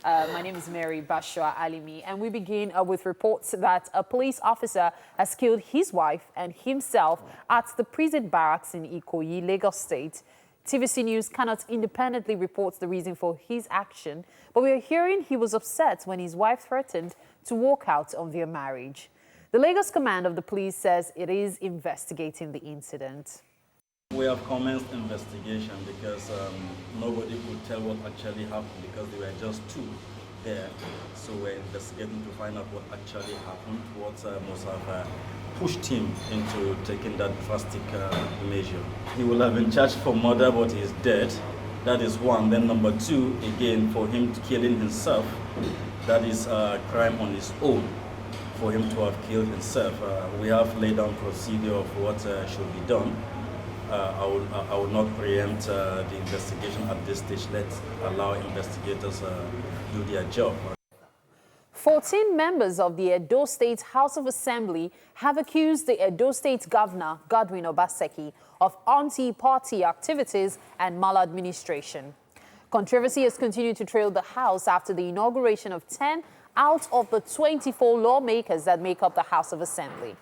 My name is Mary Bashwa Alimi, and we begin with reports that a police officer has killed his wife and himself at the prison barracks in Ikoyi, Lagos State. TVC News cannot independently report the reason for his action, but we are hearing he was upset when his wife threatened to walk out of their marriage. The Lagos command of the police says it is investigating the incident. We have commenced investigation because nobody could tell what actually happened because there were just two there. So we're investigating to find out what actually happened, what must have pushed him into taking that drastic measure. He will have been charged for murder, but he's dead. That is one. Then number two, again, for him killing himself, that is a crime on his own. For him to have killed himself, we have laid down procedure of what should be done. I will not preempt the investigation at this stage. Let's allow investigators do their job. 14 members of the Edo State House of Assembly have accused the Edo State Governor, Godwin Obaseki, of anti-party activities and maladministration. Controversy has continued to trail the House after the inauguration of 10 out of the 24 lawmakers that make up the House of Assembly.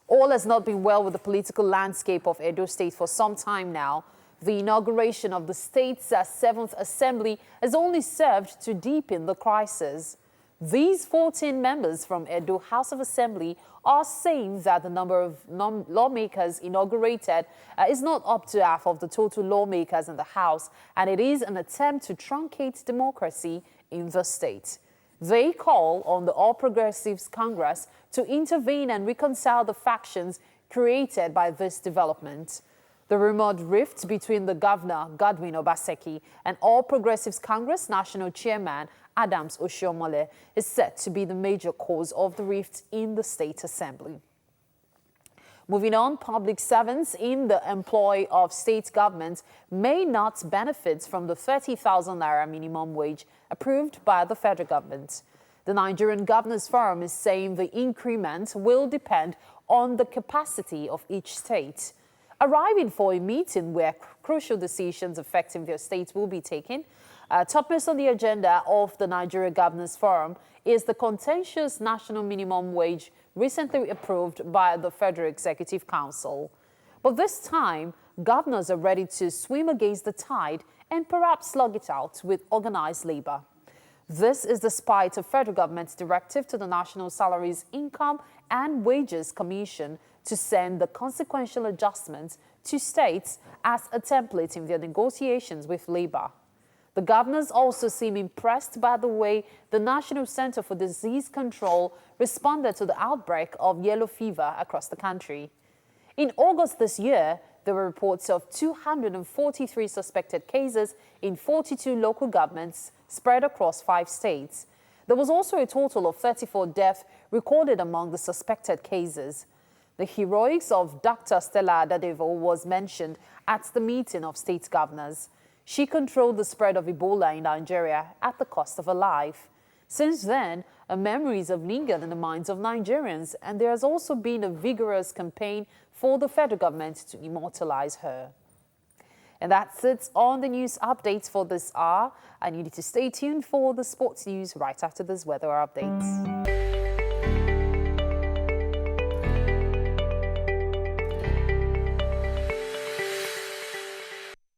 All has not been well with the political landscape of Edo State for some time now. The inauguration of the state's 7th Assembly has only served to deepen the crisis. These 14 members from Edo House of Assembly are saying that the number of lawmakers inaugurated is not up to half of the total lawmakers in the House, and it is an attempt to truncate democracy in the state. They call on the All Progressives Congress to intervene and reconcile the factions created by this development. The rumored rift between the governor, Godwin Obaseki, and All Progressives Congress National Chairman, Adams Oshiomhole, is said to be the major cause of the rift in the State Assembly. Moving on, public servants in the employ of state government may not benefit from the 30,000 naira minimum wage approved by the federal government. The Nigerian Governors Forum is saying the increment will depend on the capacity of each state. Arriving for a meeting where crucial decisions affecting their states will be taken, topmost on the agenda of the Nigeria Governors Forum is the contentious national minimum wage recently approved by the Federal Executive Council. But this time, governors are ready to swim against the tide and perhaps slug it out with organized labor. This is despite the federal government's directive to the National Salaries, Income and Wages Commission to send the consequential adjustments to states as a template in their negotiations with labor. The governors also seem impressed by the way the National Center for Disease Control responded to the outbreak of yellow fever across the country. In August this year, there were reports of 243 suspected cases in 42 local governments spread across 5 states. There was also a total of 34 deaths recorded among the suspected cases. The heroics of Dr. Stella Adadevo was mentioned at the meeting of state governors. She controlled the spread of Ebola in Nigeria at the cost of her life. Since then, her memories have lingered in the minds of Nigerians, and there has also been a vigorous campaign for the federal government to immortalize her. And that's it on the news updates for this hour. I need you to stay tuned for the sports news right after this weather updates.